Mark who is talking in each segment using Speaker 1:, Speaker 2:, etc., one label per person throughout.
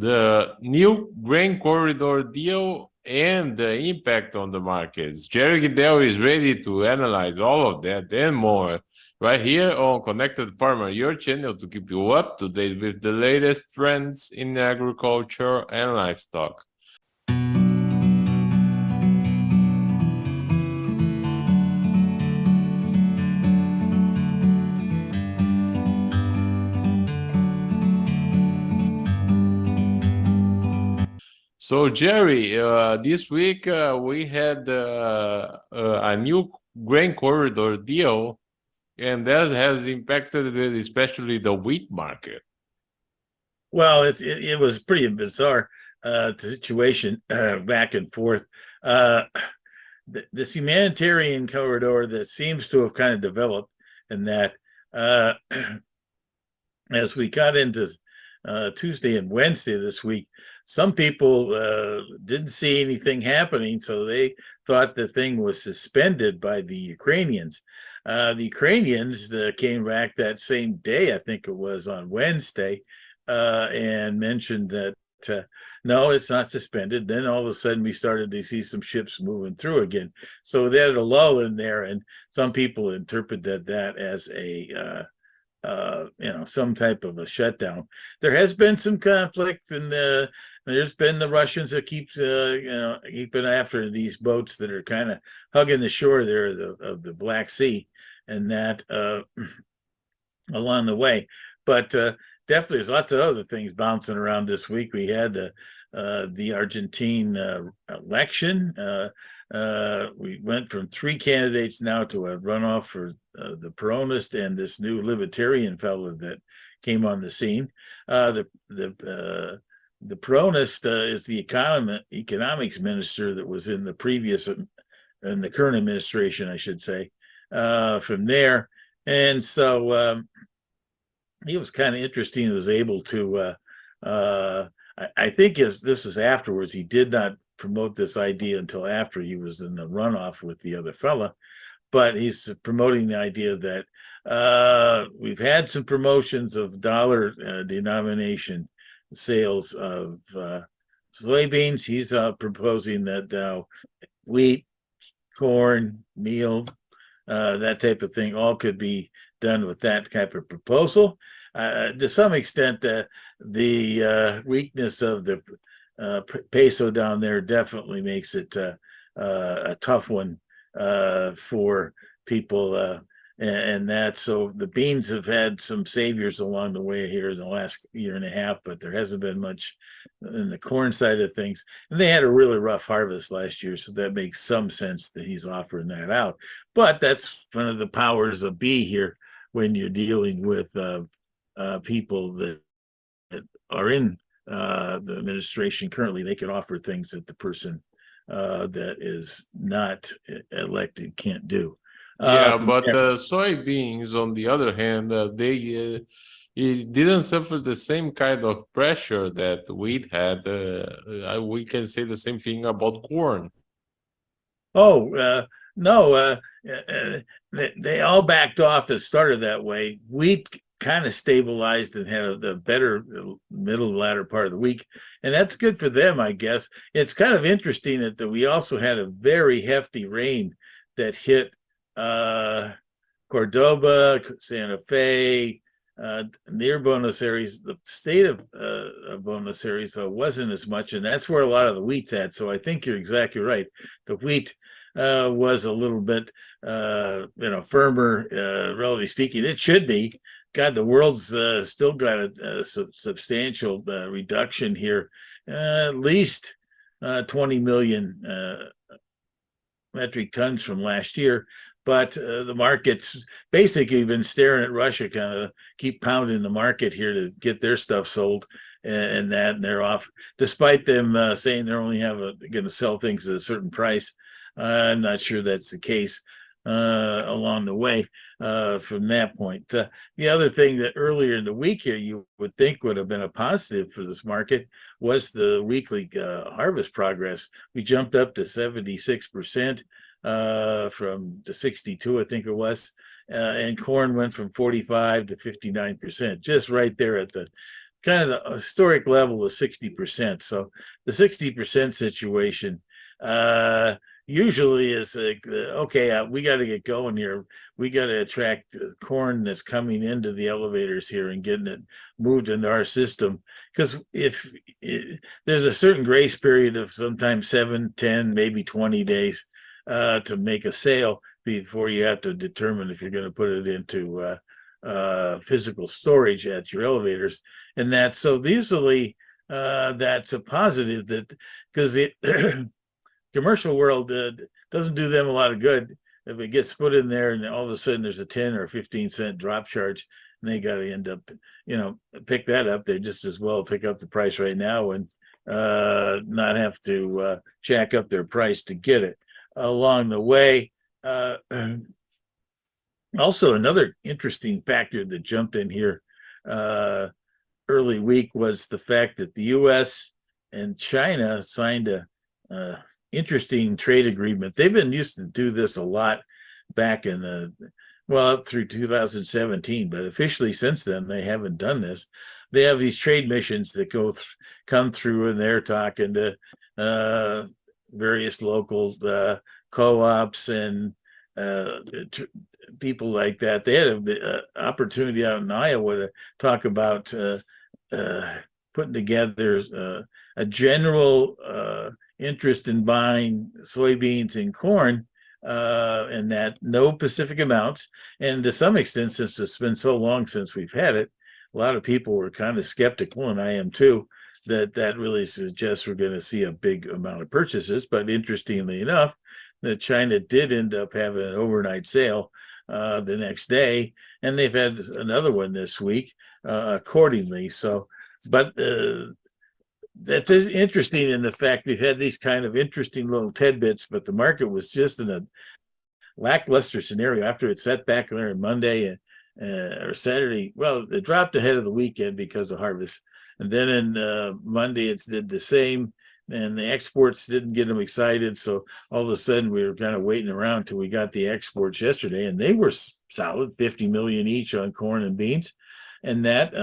Speaker 1: the new grain corridor deal and the impact on the markets. Jerry Gidel is ready to analyze all of that and more right here on Connected Farmer, your channel to keep you up to date with the latest trends in agriculture and livestock. So, Jerry, this week we had a new grain corridor deal, and that has impacted especially the wheat market.
Speaker 2: Well, it was pretty bizarre situation back and forth. This humanitarian corridor that seems to have kind of developed, and that as we got into Tuesday and Wednesday this week, some people didn't see anything happening, so they thought the thing was suspended by the Ukrainians. The Ukrainians came back that same day, I think it was on Wednesday, and mentioned that no, it's not suspended. Then all of a sudden we started to see some ships moving through again. So they had a lull in there, and some people interpreted that as a some type of a shutdown. There has been some conflict, and there's been the Russians that keeps keeping after these boats that are kind of hugging the shore there of the Black Sea, and that along the way. But definitely, there's lots of other things bouncing around this week. We had the Argentine election. We went from 3 candidates now to a runoff for the Peronist and this new Libertarian fellow that came on the scene. The Peronist is the economics minister that was in the previous and the current administration, I should say, from there. And so he was kind of interesting. He was able to, I think this was afterwards. He did not promote this idea until after he was in the runoff with the other fella, but he's promoting the idea that we've had some promotions of dollar denomination sales of soybeans. He's proposing that wheat, corn, meal, that type of thing, all could be done with that type of proposal. To some extent, the weakness of the peso down there definitely makes it a tough one for people, and that. So the beans have had some saviors along the way here in the last year and a half, but there hasn't been much in the corn side of things. And they had a really rough harvest last year, so that makes some sense that he's offering that out. But that's one of the powers of be here when you're dealing with people that are in the administration currently. They can offer things that the person that is not elected can't do.
Speaker 1: Yeah, but soybeans, on the other hand, it didn't suffer the same kind of pressure that wheat had. We can say the same thing about corn.
Speaker 2: Oh, no, they all backed off. It started that way. Wheat kind of stabilized and had a better middle latter part of the week, and that's good for them, I guess. It's kind of interesting that we also had a very hefty rain that hit Cordoba, Santa Fe, near Buenos Aires. The state of Buenos Aires wasn't as much, and that's where a lot of the wheat's at. So I think you're exactly right. The wheat was a little bit firmer, relatively speaking. It should be. God, the world's still got a substantial reduction here, at least 20 million metric tons from last year. But the market's basically been staring at Russia, kind of keep pounding the market here to get their stuff sold, and they're off, despite them saying they're only going to sell things at a certain price. I'm not sure that's the case along the way from that point. The other thing that earlier in the week here you would think would have been a positive for this market was the weekly harvest progress. We jumped up to 76% from the 62, I think it was, and corn went from 45 to 59%, just right there at the kind of the historic level of 60%. So the 60% situation usually is like, okay, we got to get going here. We got to attract corn that's coming into the elevators here and getting it moved into our system. Because there's a certain grace period of sometimes 7, 10, maybe 20 days to make a sale before you have to determine if you're going to put it into physical storage at your elevators. And that's so usually that's a positive, that because the commercial world doesn't do them a lot of good if it gets put in there and all of a sudden there's a 10 or 15 cent drop charge, and they got to end up, pick that up. They just as well pick up the price right now and not have to jack up their price to get it along the way. Also, another interesting factor that jumped in here early week was the fact that the U.S. and China signed a interesting trade agreement. They've been used to do this a lot back in up through 2017, but officially since then they haven't done this. They have these trade missions that come through, and they're talking to various local co-ops and people like that. They had an opportunity out in Iowa to talk about putting together a general interest in buying soybeans and corn, and that no specific amounts. And to some extent, since it's been so long since we've had it, a lot of people were kind of skeptical, and I am too, that really suggests we're going to see a big amount of purchases. But interestingly enough, that China did end up having an overnight sale the next day, and they've had another one this week accordingly. So, but that's interesting in the fact we've had these kind of interesting little tidbits, but the market was just in a lackluster scenario after it set back there on Monday or Saturday. Well, it dropped ahead of the weekend because of harvest, and then in Monday it did the same, and the exports didn't get them excited. So all of a sudden we were kind of waiting around till we got the exports yesterday, and they were solid, 50 million each on corn and beans, and that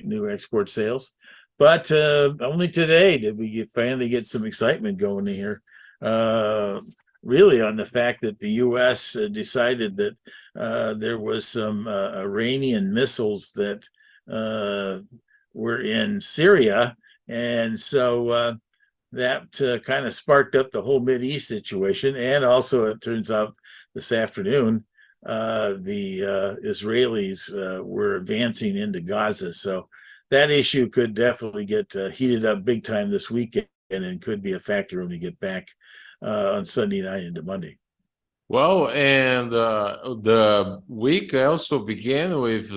Speaker 2: new export sales. But only today did we finally get some excitement going here, really on the fact that the U.S. decided that there was some Iranian missiles that were in Syria. And so that kind of sparked up the whole Mideast situation. And also, it turns out this afternoon, the Israelis were advancing into Gaza. So that issue could definitely get heated up big time this weekend, and could be a factor when we get back on Sunday night into Monday.
Speaker 1: Well, and the week also began with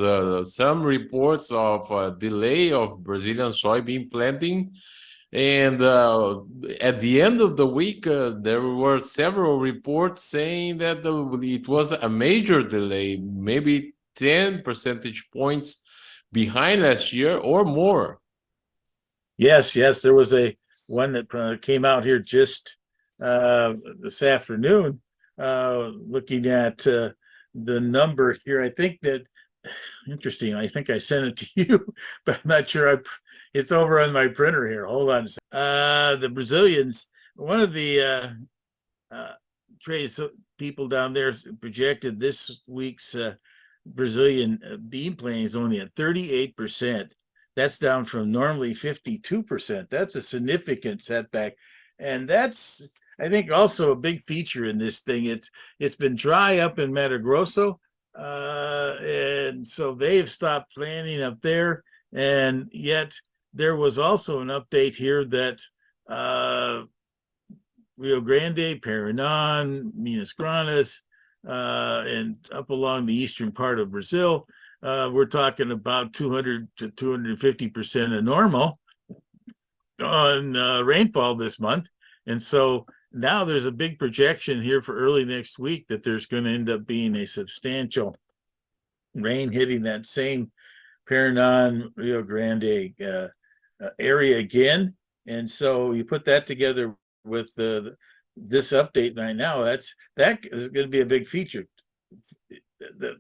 Speaker 1: some reports of a delay of Brazilian soybean planting. And at the end of the week, there were several reports saying that it was a major delay, maybe 10 percentage points behind last year or more.
Speaker 2: Yes, there was one that came out here just this afternoon, looking at the number here. I think that, interesting, I think I sent it to you, but I'm not sure. It's over on my printer here. Hold on a second. The Brazilians, one of the trade people down there projected this week's Brazilian bean planting is only at 38%. That's down from normally 52%. That's a significant setback. And that's, I think, also a big feature in this thing. It's been dry up in Mato Grosso, and so they've stopped planting up there. And yet there was also an update here that Rio Grande, Paraná, Minas Gerais, and up along the eastern part of Brazil, we're talking about 200 to 250% of normal on rainfall this month. And so now there's a big projection here for early next week that there's going to end up being a substantial rain hitting that same Paraná, Rio Grande area again. And so you put that together with this update right now, that is going to be a big feature. The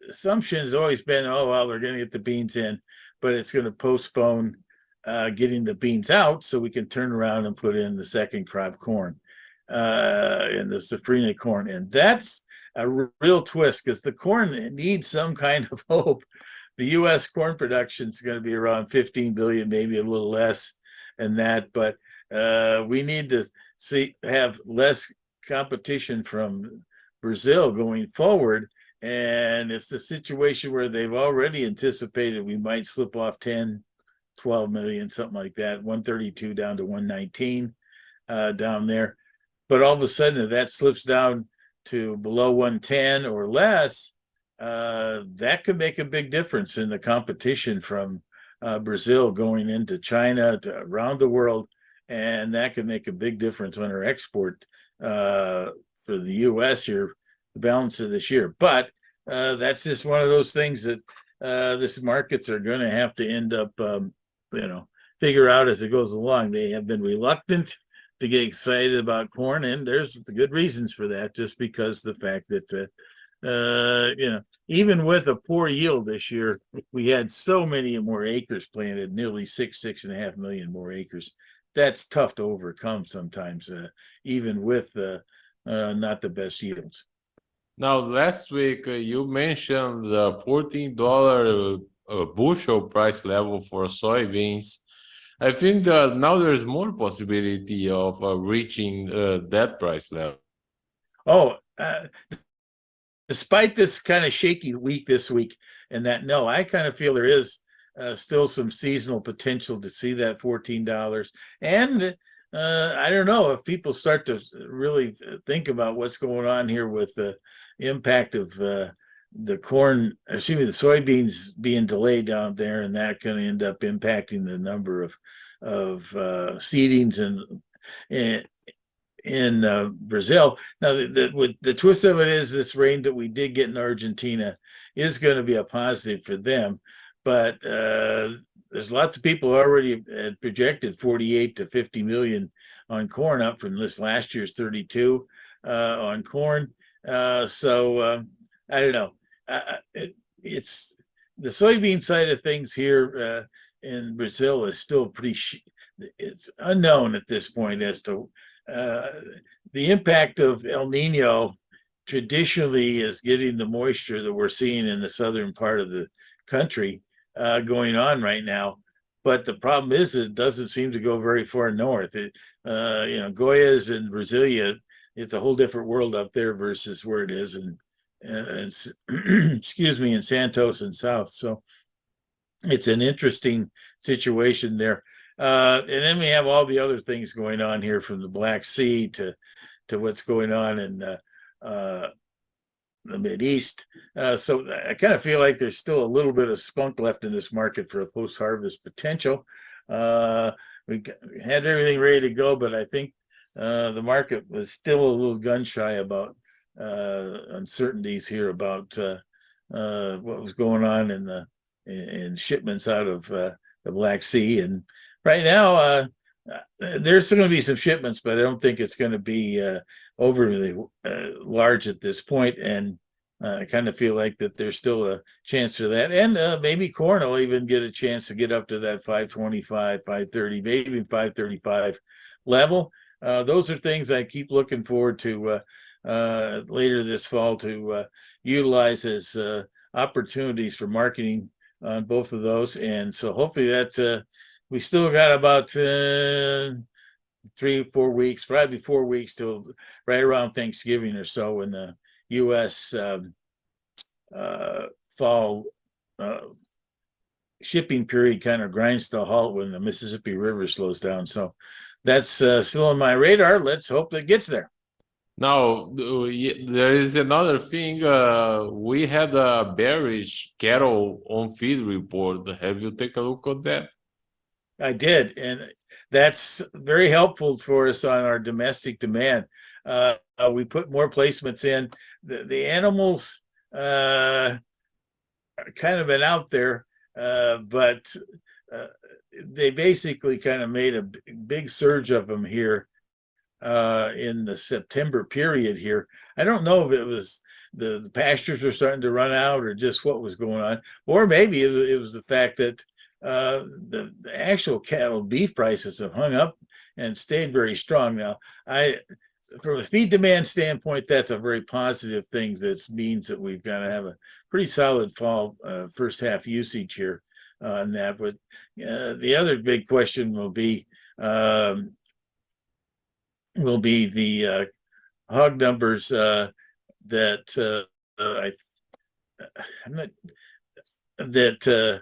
Speaker 2: assumption has always been, oh, well, they're going to get the beans in. but it's going to postpone getting the beans out so we can turn around and put in the second crop corn and the safrinha corn. And that's a real twist because the corn needs some kind of hope. The U.S. corn production is going to be around 15 billion, maybe a little less than that, but we need to have less competition from Brazil going forward. And it's the situation where they've already anticipated we might slip off 10, 12 million, something like that, 132 down to 119 down there. But all of a sudden, if that slips down to below 110 or less, that could make a big difference in the competition from Brazil going into China to around the world. And that could make a big difference on our export for the U.S. here, the balance of this year. But that's just one of those things that this markets are going to have to end up, figure out as it goes along. They have been reluctant to get excited about corn, and there's good reasons for that, just because the fact that, even with a poor yield this year, we had so many more acres planted, nearly 6.5 million more acres. That's tough to overcome sometimes, even with not the best yields.
Speaker 1: Now, last week you mentioned the $14 bushel price level for soybeans. I think that now there's more possibility of reaching that price level.
Speaker 2: Oh, despite this kind of shaky week this week, and that, no, I kind of feel there is still some seasonal potential to see that $14. And I don't know if people start to really think about what's going on here with the impact of the soybeans being delayed down there, and that going to end up impacting the number of seedings in Brazil. Now, the twist of it is this rain that we did get in Argentina is going to be a positive for them. But there's lots of people already projected 48 to 50 million on corn, up from this last year's 32 on corn. So I don't know. It's the soybean side of things here in Brazil is still pretty. It's unknown at this point as to the impact of El Nino. Traditionally, is getting the moisture that we're seeing in the southern part of the country going on right now. But the problem is it doesn't seem to go very far north. Goiás and Brasilia, it's a whole different world up there versus where it is in in Santos and South. So it's an interesting situation there. And then we have all the other things going on here, from the Black Sea to what's going on in the Mideast. So I kind of feel like there's still a little bit of spunk left in this market for a post-harvest potential. We had everything ready to go, but I think the market was still a little gun shy about uncertainties here about what was going on in shipments out of the Black Sea. And right now, there's going to be some shipments, but I don't think it's going to be overly large at this point. And I kind of feel like that there's still a chance for that. And maybe corn will even get a chance to get up to that 525, 530, maybe 535 level. Those are things I keep looking forward to later this fall to utilize as opportunities for marketing on both of those. And so hopefully that we still got about 3 or 4 weeks, probably 4 weeks till right around Thanksgiving or so, when the U.S. fall shipping period kind of grinds to a halt when the Mississippi River slows down. So that's still on my radar. Let's hope it gets there.
Speaker 1: Now, there is another thing. We had a bearish cattle on feed report. Have you taken a look at that?
Speaker 2: I did, and that's very helpful for us on our domestic demand. We put more placements in. The animals kind of been out there, but they basically kind of made a big surge of them here in the September period here. I don't know if it was the pastures were starting to run out or just what was going on, or maybe it was the fact that the actual cattle beef prices have hung up and stayed very strong. Now, from a feed demand standpoint, that's a very positive thing. That means that we've got to have a pretty solid fall first half usage here on that. But the other big question will be the hog numbers that I'm not that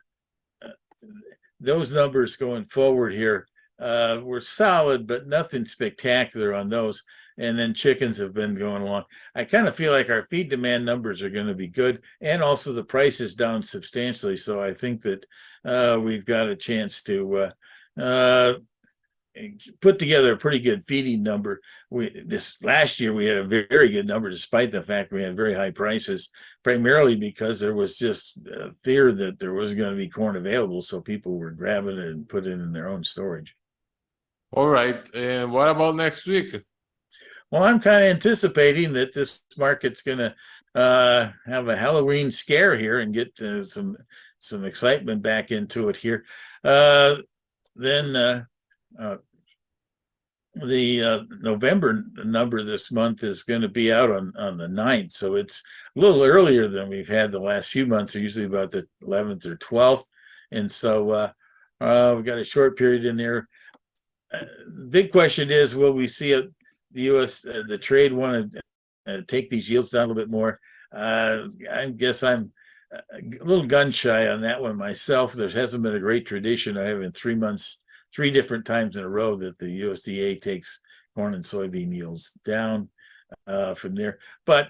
Speaker 2: those numbers going forward here were solid, but nothing spectacular on those. And then chickens have been going along. I kind of feel like our feed demand numbers are going to be good, and also the price is down substantially. So I think that we've got a chance to put together a pretty good feeding number. This last year we had a very good number, despite the fact we had very high prices, primarily because there was just fear that there wasn't going to be corn available, so people were grabbing it and putting it in their own storage.
Speaker 1: All right, and what about next week?
Speaker 2: Well, I'm kind of anticipating that this market's going to have a Halloween scare here and get some excitement back into it here. Then the November number this month is going to be out on the 9th, so it's a little earlier than we've had the last few months. They're usually about the 11th or 12th, and so we've got a short period in there. The big question is, will we see the U.S. The trade want to take these yields down a little bit more? I guess I'm a little gun shy on that one myself. There hasn't been a great tradition of having 3 months, 3 different times in a row that the USDA takes corn and soybean yields down from there. But,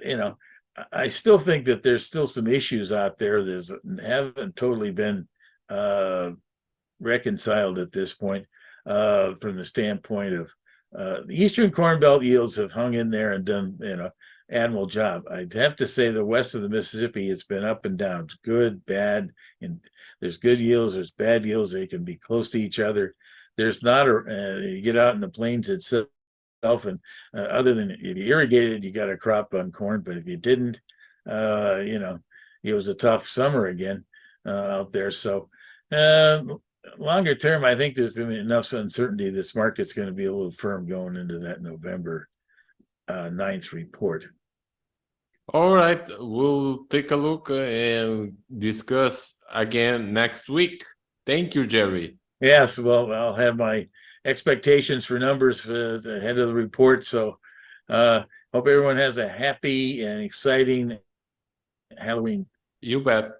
Speaker 2: I still think that there's still some issues out there that haven't totally been reconciled at this point from the standpoint of the Eastern Corn Belt yields have hung in there and done, admirable job. I'd have to say the west of the Mississippi, it's been up and down. It's good, bad, and there's good yields, there's bad yields. They can be close to each other. There's not you get out in the plains itself, and other than if you irrigated, you got a crop on corn. But if you didn't, it was a tough summer again out there. So longer term, I think there's going to be enough uncertainty. This market's going to be a little firm going into that November 9th report.
Speaker 1: All right, we'll take a look and discuss again next week. Thank you, Jerry.
Speaker 2: Yes, well, I'll have my expectations for numbers ahead of the report. So hope everyone has a happy and exciting Halloween.
Speaker 1: You bet.